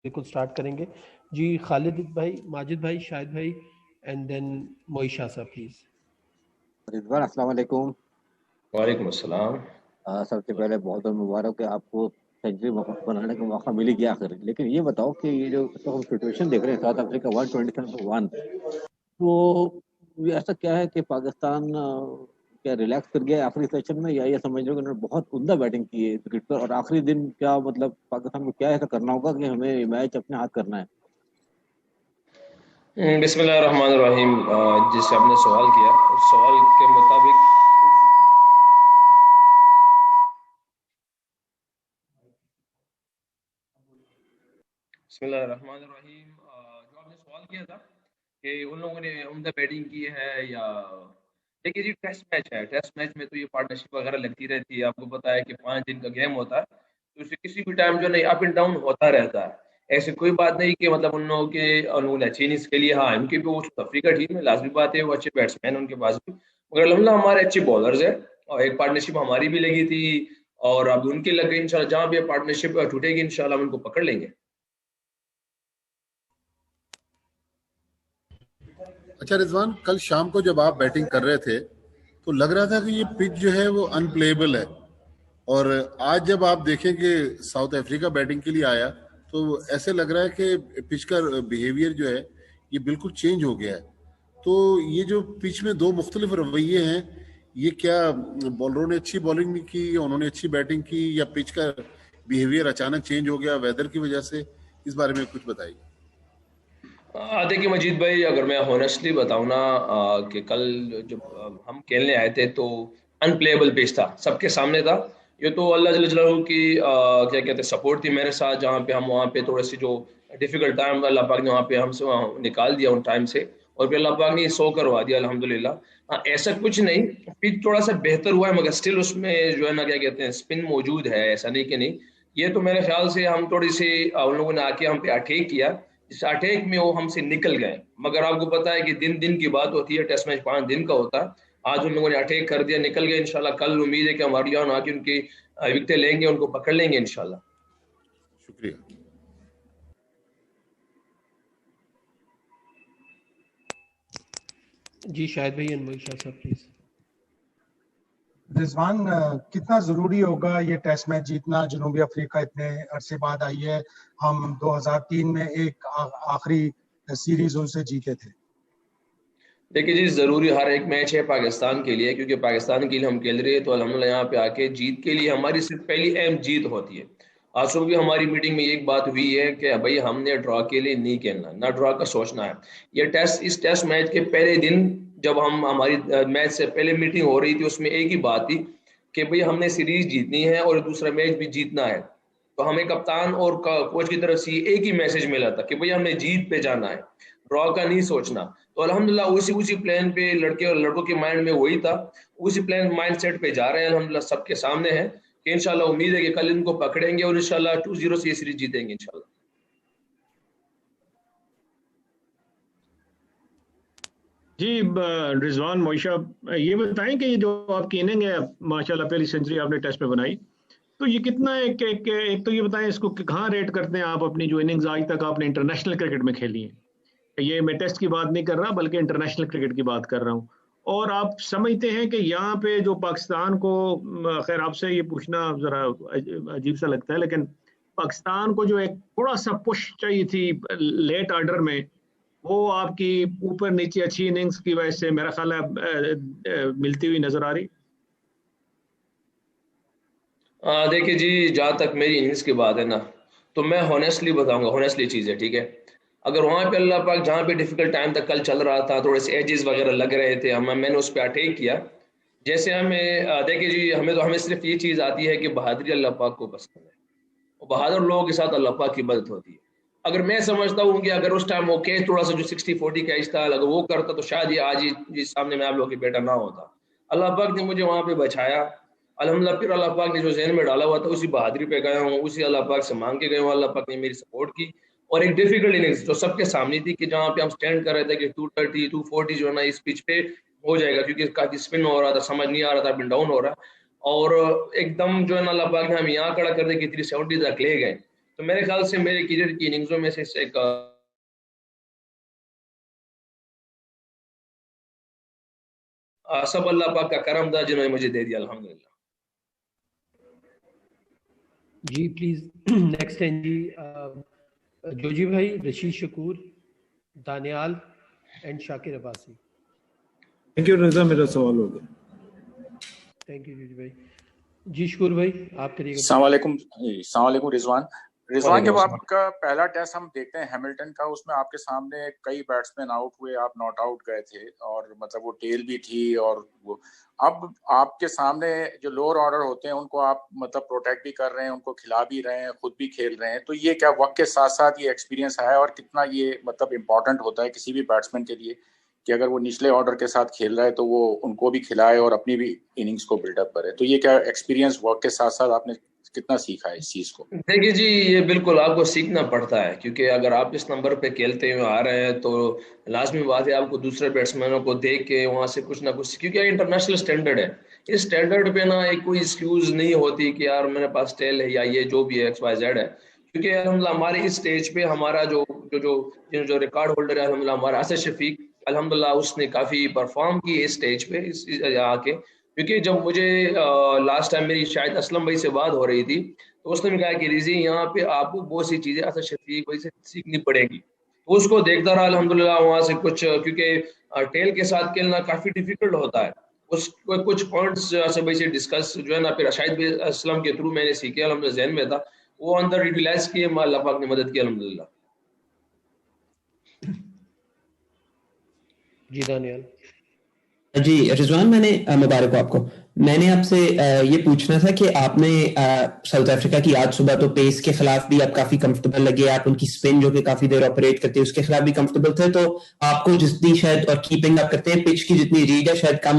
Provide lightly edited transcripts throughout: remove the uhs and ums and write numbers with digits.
بالکل سٹارٹ کریں گے جی. خالد بھائی, ماجد بھائی, شاہد بھائی اینڈ دین معیشہ صاحب پلیز. رضوان السلام علیکم. وعلیکم السلام. سب سے پہلے بہت بہت مبارک ہے آپ کو, سینچری بنانے کا موقع مل گیا آخر. لیکن یہ بتاؤ کہ یہ جو سچویشن دیکھ رہے ہیں ساؤتھ افریقہ 127-1, تو یہ ایسا کیا ہے کہ پاکستان کیا ریلیکس کر گیا آخری سیشن میں, یا یہ سمجھ رہے ہو کہ انہوں نے بہت عمدہ بیٹنگ کی ہے وکٹ پر, اور آخری دن کیا مطلب پاکستان کو کیا ایسا کرنا ہوگا کہ ہمیں میچ اپنے ہاتھ کرنا ہے؟ بسم اللہ الرحمن الرحیم. جس سے آپ نے سوال کیا اس سوال کے مطابق بسم اللہ الرحمن الرحیم, جو آپ نے سوال کیا تھا کہ ان لوگوں نے عمدہ بیٹنگ کی ہے یا, دیکھیے جی ٹیسٹ میچ ہے, ٹیسٹ میچ میں تو یہ پارٹنرشپ وغیرہ لگتی رہتی ہے. آپ کو پتا ہے کہ 5 دن کا گیم ہوتا ہے, تو اسے کسی بھی ٹائم جو نہیں اپ اینڈ ڈاؤن ہوتا رہتا ہے. ایسے کوئی بات نہیں کہ مطلب ان لوگوں کے انہوں نے اچھی اننگز کے لیے, ہاں ان کی بھی وہ افریقہ ٹیم ہے, لازمی بات ہے وہ اچھے بیٹسمین ان کے پاس بھی, مگر الحمدللہ ہمارے اچھے بالرز ہیں اور ایک پارٹنرشپ ہماری بھی لگی تھی اور اب ان کی لگ گئی. انشاءاللہ جہاں بھی پارٹنرشپ ٹوٹے گی انشاءاللہ ہم ان کو پکڑ لیں گے. اچھا رضوان, کل شام کو جب آپ بیٹنگ کر رہے تھے تو لگ رہا تھا کہ یہ پچ جو ہے وہ ان پلیبل ہے, اور آج جب آپ دیکھیں کہ ساؤتھ افریقہ بیٹنگ کے لیے آیا تو ایسے لگ رہا ہے کہ پچ کا بیہیویئر جو ہے یہ بالکل چینج ہو گیا ہے. تو یہ جو پچ میں دو مختلف رویے ہیں, یہ کیا بالروں نے اچھی بالنگ نہیں کی یا انہوں نے اچھی بیٹنگ کی, یا پچ کا بیہیویئر اچانک چینج ہو گیا ویدر کی وجہ سے؟ اس بارے میں کچھ بتائیے. دیکھیے مجید بھائی, اگر میں ہونیسٹلی بتاؤں نا کہ کل جب ہم کھیلنے آئے تھے تو ان پلیبل پیچ تھا, سب کے سامنے تھا. یہ تو اللہ جل جلالہ کی کیا کہتے ہیں سپورٹ تھی میرے ساتھ, جہاں پہ ہم وہاں پہ تھوڑے سے جو ڈیفیکلٹ ٹائم اللہ پاک نے وہاں پہ ہم سے نکال دیا ان ٹائم سے, اور پھر اللہ پاک نے سو کروا دیا الحمدللہ. ایسا کچھ نہیں, پچ تھوڑا سا بہتر ہوا ہے مگر اسٹل اس میں جو ہے نا کیا کہتے ہیں اسپن موجود ہے, ایسا نہیں کہ نہیں. یہ تو میرے خیال سے ہم تھوڑی سی ان لوگوں نے آ کے ہم پہ اٹیک کیا, اس اٹیک میں وہ ہم سے نکل گئے. مگر آپ کو پتا ہے کہ دن کی بات ہوتی ہے, ٹیسٹ میچ 5 دن کا ہوتا ہے. آج ان لوگوں نے اٹیک کر دیا, نکل گئے. انشاءاللہ کل امید ہے کہ ہماری جان آ کے ان کی وکٹیں لیں گے, ان کو پکڑ لیں گے انشاءاللہ. شکریہ. جی شاہد بھائی اینڈ معیشہ صاحب پلیز. رضوان, کتنا ضروری ہوگا یہ ٹیسٹ میچ جیتنا؟ جنوبی افریقہ اتنے عرصے بعد آئی ہے, ہم 2003 میں ایک آخری سیریز ان سے جیتے تھے. دیکھیے جی ضروری ہر ایک میچ ہے پاکستان کے لیے, کیونکہ پاکستان کے لیے ہم کھیل رہے ہیں, تو الحمدللہ یہاں پہ آ کے جیت کے لیے ہماری صرف پہلی اہم جیت ہوتی ہے. آج صبح بھی ہماری میٹنگ میں ایک بات ہوئی ہے کہ بھائی ہم نے ڈرا کے لیے نہیں کھیلنا, نہ ڈرا کا سوچنا ہے. یہ اس ٹیسٹ میچ کے پہلے دن جب ہماری میچ سے پہلے میٹنگ ہو رہی تھی, اس میں ایک ہی بات تھی کہ بھئی ہم نے سیریز جیتنی ہے اور دوسرا میچ بھی جیتنا ہے. تو ہمیں کپتان اور کوچ کی طرف سے ایک ہی میسج ملا تھا کہ بھئی ہم نے جیت پہ جانا ہے, ڈرا کا نہیں سوچنا. تو الحمدللہ اسی پلان پہ لڑکے اور لڑکوں کے مائنڈ میں وہی تھا, اسی پلان مائنڈ سیٹ پہ جا رہے ہیں الحمدللہ, سب کے سامنے ہے کہ انشاءاللہ امید ہے کہ کل ان کو پکڑیں گے اور انشاءاللہ 2-0 سے یہ سیریز جیتیں گے انشاءاللہ. جی رضوان, معیشہ, یہ بتائیں کہ یہ جو آپ کی اننگ ہے ماشاءاللہ پہلی سینچری آپ نے ٹیسٹ میں بنائی, تو یہ کتنا ایک تو یہ بتائیں اس کو کہاں ریٹ کرتے ہیں آپ اپنی جو اننگز آج تک آپ نے انٹرنیشنل کرکٹ میں کھیلی ہیں؟ یہ میں ٹیسٹ کی بات نہیں کر رہا بلکہ انٹرنیشنل کرکٹ کی بات کر رہا ہوں. اور آپ سمجھتے ہیں کہ یہاں پہ جو پاکستان کو, خیر آپ سے یہ پوچھنا ذرا عجیب سا لگتا ہے, لیکن پاکستان کو جو ایک تھوڑا سا پش چاہیے تھی لیٹ آرڈر میں, وہ آپ کی اوپر نیچے اچھی اننگز کی وجہ سے میرا خیال ہے ملتی ہوئی نظر آ رہی. دیکھیے جی, جہاں تک میری اننگز کی بات ہے نا, تو میں ہونیسٹلی بتاؤں گا, ہونیسٹلی چیز ہے ٹھیک ہے. اگر وہاں پہ اللہ پاک جہاں پہ ڈیفیکلٹ ٹائم تک کل چل رہا تھا, تھوڑے سے ایجز وغیرہ لگ رہے تھے, میں نے اس پہ اٹیک کیا. جیسے ہمیں دیکھیے جی, ہمیں صرف یہ چیز آتی ہے کہ بہادری اللہ پاک کو پسند ہے, اور بہادر لوگوں کے ساتھ اللہ پاک کی مدد ہوتی ہے. اگر میں سمجھتا ہوں کہ اگر اس ٹائم وہ کیچ تھوڑا سا جو 60-40 کیچ تھا, اگر وہ کرتا تو شاید یہ آج ہی سامنے میں آپ لوگوں کے بیٹا نہ ہوتا. اللہ پاک نے مجھے وہاں پہ بچایا الحمدللہ. پھر اللہ پاک نے جو ذہن میں ڈالا ہوا تھا اسی بہادری پہ گیا ہوں, اسی اللہ پاک سے مانگ کے گئے ہوں. اللہ پاک نے میری سپورٹ کی, اور ایک ڈیفیکلٹ اننگز جو سب کے سامنے تھی کہ جہاں پہ ہم سٹینڈ کر رہے تھے کہ 230-240 جو ہے نا اس پچ پہ ہو جائے گا, کیونکہ کافی اسپن ہو رہا تھا, سمجھ نہیں آ رہا تھا, اپ اینڈ ڈاؤن ہو رہا, اور ایک دم جو ہے نا اللہ پاک نے ہم یہاں کھڑا کر دے کہ 370 تک لے گئے. تو میرے خیال سے میرے کیریئر کی اننگزوں میں سے ایک سب اللہ پاک کا کرم تھا جنہوں نے مجھے دے دیا الحمدللہ. جی پلیز نیکسٹ ہیں جی جوجی بھائی, Rashid Shakoor, Daniyal and Shakir Abbasi. Thank you Raza, میرا سوال ہو گیا. تھینک یو جوجی بھائی. جی شکور بھائی آپ کریے گا. السلام علیکم. السلام علیکم رضوان, جب آپ کا پہلا ٹیسٹ ہم دیکھتے ہیں ہیملٹن کا, اس میں آپ کے سامنے کئی بیٹسمین آؤٹ ہوئے, آپ ناٹ آؤٹ گئے تھے, اور مطلب وہ ٹیل بھی تھی, اور وہ اب آپ کے سامنے جو لوور آرڈر ہوتے ہیں ان کو آپ مطلب پروٹیکٹ بھی کر رہے ہیں, ان کو کھلا بھی رہے ہیں, خود بھی کھیل رہے ہیں. تو یہ کیا وقت کے ساتھ ساتھ یہ ایکسپیرینس ہے, اور کتنا یہ مطلب امپورٹنٹ ہوتا ہے کسی بھی بیٹسمین کے لیے کہ اگر وہ نچلے آرڈر کے ساتھ کھیل رہا ہے تو وہ ان کو بھی کھلائے اور اپنی بھی اننگز کو بلڈ اپ کرے. تو یہ کیا ایکسپیرینس وقت کے ساتھ ساتھ آپ نے کتنا سیکھا ہے اس چیز کو؟ دیکھیے جی, یہ بالکل آپ کو سیکھنا پڑتا ہے, کیونکہ اگر آپ اس نمبر پہ کھیلتے ہوئے آ رہے ہیں تو لازمی بات ہے آپ کو دوسرے بیٹسمینوں کو دیکھ کے وہاں سے کچھ نہ کچھ, کیونکہ انٹرنیشنل اسٹینڈرڈ ہے, اس اسٹینڈرڈ پہ نا ایک کوئی ایکسکیوز نہیں ہوتی کہ یار میرے پاس ٹیل ہے یا یہ جو بھی ہے ایکس وائی زیڈ ہے. کیونکہ الحمدللہ ہمارے اس اسٹیج پہ ہمارا جو ریکارڈ ہولڈر ہے الحمدللہ ہمارا اسد شفیق, الحمدللہ اس نے کافی پرفارم کی اس اسٹیج پہ آ کے. کیونکہ جب مجھے لاسٹ ٹائم میری شاید اسلم بھائی سے بات ہو رہی تھی تو اس نے بھی کہا کہ ریزی یہاں پہ آپ کو بہت سی چیزیں اسد شفیق بھائی سے سیکھنی پڑے گی. تو اس کو دیکھتا رہا الحمدللہ وہاں سے کچھ, کیونکہ ٹیل کے ساتھ کھیلنا کافی ڈیفیکلٹ ہوتا ہے. اس کو کچھ پوائنٹس اسد بھائی سے ڈسکس جو ہے نا پھر شاید بھی اسلم کے تھرو میں نے سیکھے, الحمدللہ ذہن میں تھا, وہ اندر یوٹیلائز کیے, اللہ پاک نے مدد کی الحمدللہ. جی دانیال. جی رضوان, میں نے مبارک ہو آپ کو. میں نے آپ سے یہ پوچھنا تھا کہ آپ نے ساؤتھ افریقہ کی آج صبح تو پیس کے خلاف بھی آپ کافی کمفرٹیبل لگے, آپ ان کی اسپن جو کہ کافی دیر آپریٹ کرتے ہیں اس کے خلاف بھی کمفرٹیبل تھے, تو آپ کو جتنی شاید اور کیپنگ آپ کرتے ہیں پچ کی جتنی ریڈ ہے شاید کم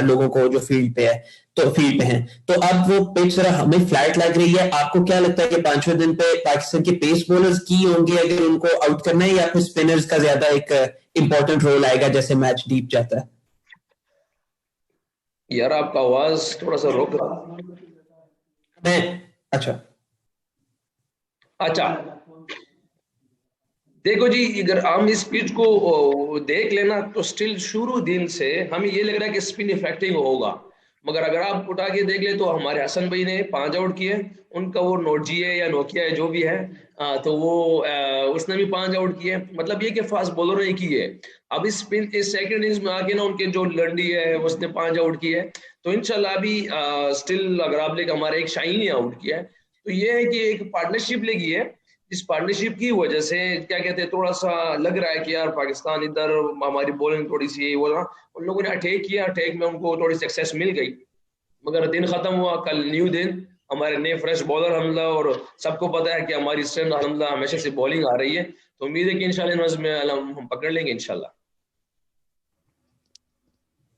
لوگوں کو جو فیلڈ پہ ہیں. تو اب وہ پچ ذرا ہمیں فلیٹ لگ رہی ہے, آپ کو کیا لگتا ہے کہ 5ویں دن پہ پاکستان کے پیس بولرز کی ہوں گے اگر ان کو آؤٹ کرنا ہے, یا پھر اسپنرز کا زیادہ ایک امپورٹنٹ رول آئے گا جیسے میچ ڈیپ جاتا ہے؟ یار آپ کا آواز تھوڑا سا روک رہا ہے. اچھا دیکھو جی, اگر ہم اس پچ کو دیکھ لینا تو سٹل شروع دن سے ہمیں یہ لگ رہا ہے کہ اسپن افیکٹنگ ہوگا, مگر اگر آپ اٹھا کے دیکھ لیں تو ہمارے حسن بھائی نے 5 آؤٹ کیے, ان کا وہ نوٹ جی ہے یا نوکیا ہے جو بھی ہے, تو وہ اس نے بھی 5 آؤٹ کیے. مطلب یہ کہ فاسٹ بولر نے کیے. اب اس سیکنڈ اننگز میں آگے نا ان کے جو لنڈی ہے اس نے 5 آؤٹ کیے, تو انشاءاللہ ابھی سٹل اگر آپ لے کے ہمارے ایک شاہین نے آؤٹ کیا ہے, تو یہ ہے کہ ایک پارٹنرشپ لگی ہے. اس پارٹنرشپ کی وجہ سے کیا کہتے ہیں تھوڑا سا لگ رہا ہے کہ یار پاکستان ادھر ہماری بولنگ تھوڑی سی وہ نا ان لوگوں نے اٹیک کیا, اٹیک میں ان کو تھوڑی سکسیس مل گئی, مگر دن ختم ہوا, کل نیو دن, ہمارے نئے فریش بالر الحمدللہ, اور سب کو پتا ہے کہ ہماری اسٹرینتھ الحمدللہ ہمیشہ سے بالنگ آ رہی ہے, تو امید ہے کہ انشاءاللہ نظم میں ہم پکڑ لیں گے انشاءاللہ.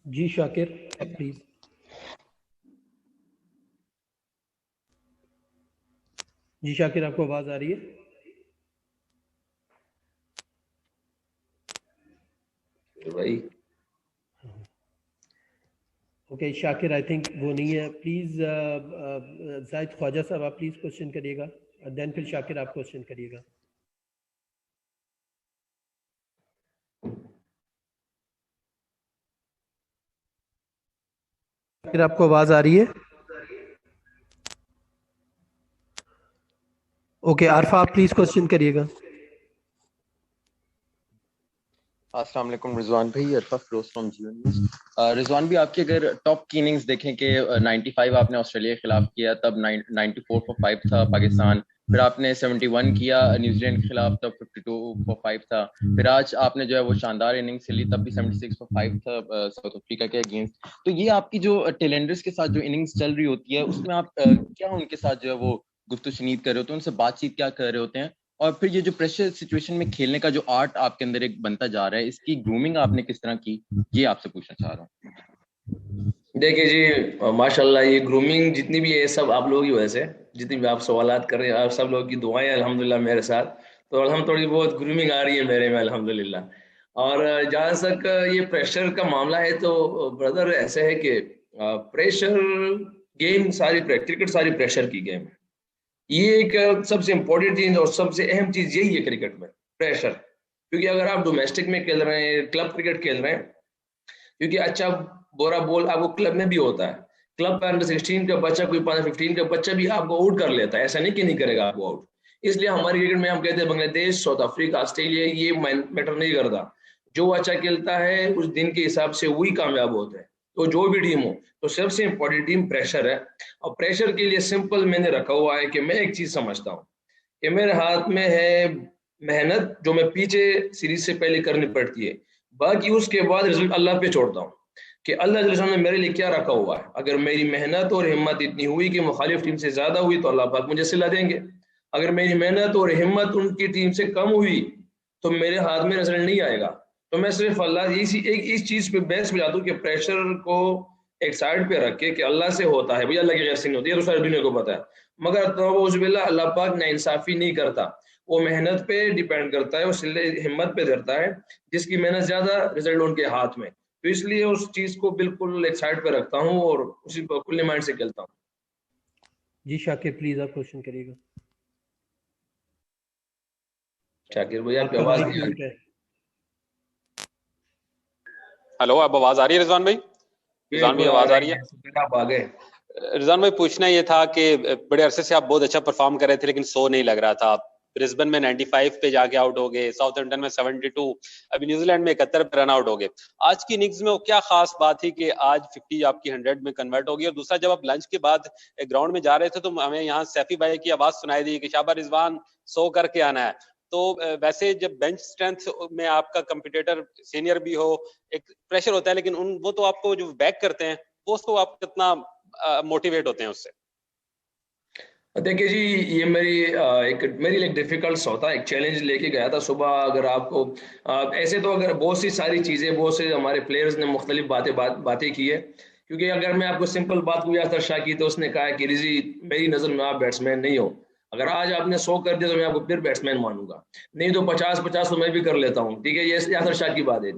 جی شاکر پلیز. جی شاکر آپ کو آواز آ رہی ہے؟ بھائی اوکے شاکر آئی تھنک وہ نہیں ہے. پلیز زاہد خواجہ صاحب آپ پلیز کوشچن کریے گا, دین پھر شاکر آپ کوشچن کریے گا. شاکر آپ کو آواز آ رہی ہے؟ اوکے عارفہ آپ پلیز کوشچن کریے گا. السلام علیکم رضوان بھائی, عرفہ فیروز فرام جیو نیوز. رضوان بھی آپ کی اگر ٹاپ کی اننگز دیکھیں کہ 95 آپ نے آسٹریلیا کے خلاف کیا, تب 94 for 5 تھا پاکستان, پھر آپ نے 71 کیا نیوزی لینڈ کے خلاف, تب 52 for 5 تھا, پھر آج آپ نے جو ہے وہ شاندار اننگز کھیلی تب بھی 76 for 5 تھا ساؤتھ افریقہ کے اگینسٹ. تو یہ آپ کی جو ٹیلنڈرز کے ساتھ جو اننگز چل رہی ہوتی ہے اس میں آپ کیا ان کے ساتھ جو ہے وہ گفت و شنید کر رہے ہوتے ہیں, ان سے بات چیت کیا کر رہے ہوتے ہیں, اور پھر یہ جو پریشر سچویشن میں کھیلنے کا جو آرٹ آپ کے اندر ایک بنتا جا رہا ہے, اس کی گرومنگ آپ نے کس طرح کی, یہ آپ سے پوچھنا چاہ رہا ہوں. دیکھیے جی ماشاءاللہ یہ گرومنگ جتنی بھی ہے سب آپ لوگوں کی وجہ سے, جتنی بھی آپ سوالات کر رہے ہیں آپ سب لوگوں کی دعائیں الحمدللہ میرے ساتھ, تو الحمد تھوڑی بہت گرومنگ آ رہی ہے میرے میں الحمدللہ. اور جہاں تک یہ پریشر کا معاملہ ہے تو بردر ایسے ہے کہ پریشر گیم ساری کرکٹ ساری پریشر کی گیم ہے. یہ ایک سب سے امپورٹنٹ چیز اور سب سے اہم چیز یہی ہے کرکٹ میں، پریشر. کیونکہ اگر آپ ڈومیسٹک میں کھیل رہے ہیں، کلب کرکٹ کھیل رہے ہیں، کیونکہ اچھا برا بول آپ کو کلب میں بھی ہوتا ہے. کلب کا انڈر 16 کا بچہ، کوئی 15 کا بچہ بھی آپ کو آؤٹ کر لیتا ہے، ایسا نہیں کہ نہیں کرے گا آپ کو آؤٹ. اس لیے ہماری کرکٹ میں ہم کہتے ہیں بنگلہ دیش، ساؤتھ افریقہ، آسٹریلیا، یہ میٹر نہیں کرتا. جو اچھا کھیلتا ہے اس دن کے حساب سے وہی کامیاب ہوتا ہے. تو جو بھی ٹیم ہو، تو سب سے امپورٹنٹ ٹیم پریشر ہے. اور پریشر کے لیے سمپل میں نے رکھا ہوا ہے کہ میں ایک چیز سمجھتا ہوں کہ میرے ہاتھ میں ہے محنت، جو میں پیچھے سیریز سے پہلے کرنی پڑتی ہے، باقی اس کے بعد رزلٹ اللہ پہ چھوڑتا ہوں کہ اللہ جل شانہ نے میرے لیے کیا رکھا ہوا ہے. اگر میری محنت اور ہمت اتنی ہوئی کہ مخالف ٹیم سے زیادہ ہوئی تو اللہ پاک مجھے صلہ دیں گے. اگر میری محنت اور ہمت ان کی ٹیم سے کم ہوئی تو میرے ہاتھ میں رزلٹ نہیں آئے گا. تو میں صرف اللہ اس چیز پہ بحث پہ جاتا ہوں کہ پریشر کو ایک سائڈ پہ رکھ کے کہ اللہ سے ہوتا ہے، بھائی اللہ کی غیر سے نہیں ہوتی ہے، تو ساری دنیا کو پتا ہے. مگر توبہ باللہ، اللہ پاک نا انصافی نہیں کرتا، وہ محنت پہ ڈیپینڈ کرتا ہے، وہ صلہ ہمت پہ دھرتا ہے، جس کی محنت زیادہ رزلٹ ان کے ہاتھ میں. تو اس لیے اس چیز کو بالکل ایک سائڈ پہ رکھتا ہوں اور اسی کو کھلے مائنڈ سے کھیلتا ہوں. جی شاکر پلیز آپ کوشچن کریے گا. شاکر بھائی آپ کی آواز نہیں آ رہی. ہلو، اب آواز آ رہی ہے رضوان بھائی؟ رضوان بھائی آواز آ رہی ہے؟ آپ آ گئے. رضوان بھائی پوچھنا یہ تھا کہ بڑے عرصے سے آپ بہت اچھا پرفارم کر رہے تھے لیکن 100 نہیں لگ رہا تھا. برسبن میں 95 پہ جا کے آؤٹ ہو گئے، ساؤتھ ہیمپٹن میں 72، ابھی نیوزی لینڈ میں 71 پہ رن آؤٹ ہو گئے. آج کی اننگز میں وہ کیا خاص بات تھی کہ آج 50 آپ کی 100 میں کنورٹ ہو گئی؟ اور دوسرا، جب آپ لنچ کے بعد گراؤنڈ میں جا رہے تھے تو ہمیں یہاں سیفی بھائی کی آواز سنائی دی کہ شاباش رضوان 100 کر کے آنا ہے. تو ویسے جب بینچ اسٹرینتھ میں آپ کا کمپٹیٹر سینئر بھی ہو، ایک پریشر ہوتا ہے، لیکن وہ تو آپ کو جو بیک کرتے ہیں وہ اس کو آپ کتنا موٹیویٹ ہوتے ہیں اس سے؟ دیکھیے جی، یہ میری ایک ڈیفیکلٹ سا ہوتا ہے، ایک چیلنج لے کے گیا تھا صبح. اگر آپ کو ایسے تو اگر بہت سی ساری چیزیں، بہت سے ہمارے پلیئرز نے مختلف باتیں کی ہے، کیونکہ اگر میں آپ کو سمپل بات کو یاسر شاہ کی تو اس نے کہا کہ رضی میری نظر میں آپ بیٹس مین نہیں ہو، اگر آج آپ نے 100 کر دیا تو میں آپ کو پھر بیٹس مین مانوں گا، نہیں تو 50 تو میں بھی کر لیتا ہوں. ٹھیک ہے، یہ یاسر شاہ کی بات ہے.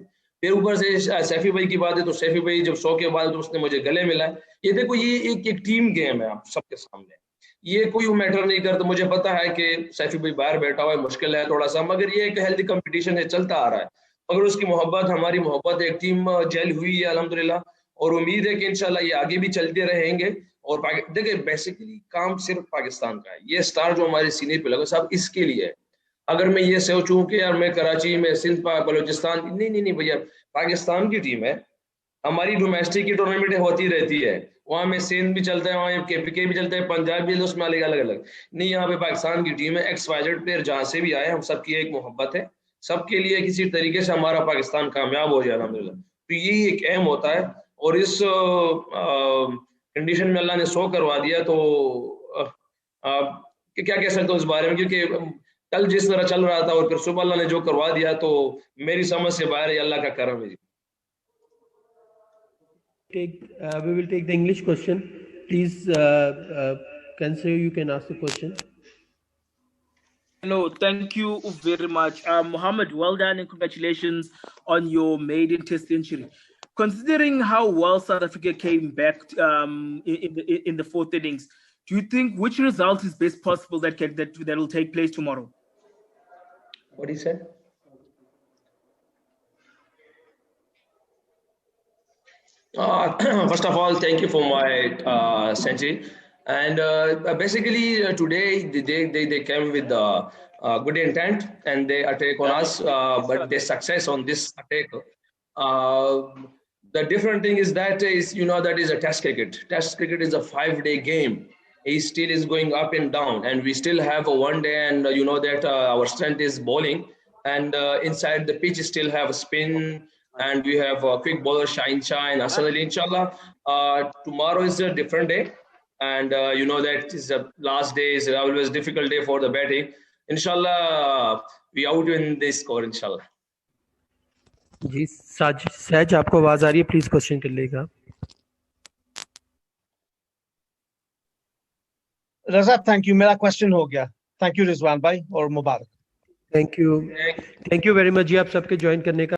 پھر اوپر سے سیفی بھائی کی بات ہے، تو سیفی بھائی جب 100 کے بعد تو اس نے مجھے گلے ملا ہے. یہ دیکھو، یہ ایک ٹیم گیم ہے آپ سب کے سامنے، یہ کوئی میٹر نہیں کرتا. مجھے پتا ہے کہ سیفی بھائی باہر بیٹھا ہوا ہے، مشکل ہے تھوڑا سا، مگر یہ ایک ہیلتھی کمپٹیشن ہے، چلتا آ رہا ہے. مگر اس کی محبت، ہماری محبت، ایک ٹیم جیل ہوئی ہے الحمدللہ، اور امید ہے کہ انشاءاللہ یہ آگے بھی چلتے رہیں گے. اور دیکھیں بیسیکلی کام صرف پاکستان کا ہے، یہ سٹار جو ہمارے سینئر پہ لگا سب اس کے لیے ہے. اگر میں یہ سوچوں کہ یار میں کراچی میں سندھ بلوچستان، نہیں بھیا، پاکستان کی ٹیم ہے. ہماری ڈومیسٹک کی ٹورنامنٹ ہوتی رہتی ہے، وہاں میں سندھ بھی چلتا ہے، وہاں کے پی کے بھی چلتا ہے، پنجاب بھی، اس میں الگ نہیں. یہاں پہ پاکستان کی ٹیم ہے، ایکس وائی زیڈ پلیئر جہاں سے بھی آئے، ہم سب کی ایک محبت ہے، سب کے لیے کسی طریقے سے ہمارا پاکستان کامیاب ہو جائے الحمدللہ. تو یہی ایک اہم ہوتا ہے. اور اس کنڈیشن میں اللہ نے 100 کروا دیا تو کیا کہہ سکتا ہوں اس بارے میں، کیونکہ کل جس طرح چل رہا تھا اور پھر صبح اللہ نے جو کروا دیا تو میری سمجھ سے باہر ہے، اللہ کا کرم ہے. We will take the English question. Please, Kanse, you can ask the question. Hello, thank you very much. Mohammed, well done and congratulations on your maiden test century. Considering how well South Africa came back in the fourth innings, do you think which result is best possible that will take place tomorrow? What he said? First of all, thank you for my century. And basically today they came with good intent and they attack on us, but their success on this attack. The different thing is that that is a test cricket. Test cricket is a 5-day game. It still is going up and down, and we still have a 1 day, and that our strength is bowling, and inside the pitch still have a spin, and we have a quick bowler Shine Asad Ali. Inshallah, tomorrow is a different day, and that is the last day, is always difficult day for the batting. Inshallah, we out win this score inshallah. جی سہج آپ کو آواز آ رہی ہے، please question کر لے گا. رضا thank you, میرا question ہو گیا. Thank you رضوان بھائی اور مبارک. تھینک یو ویری مچ جی آپ سب کے جوائن کرنے کا.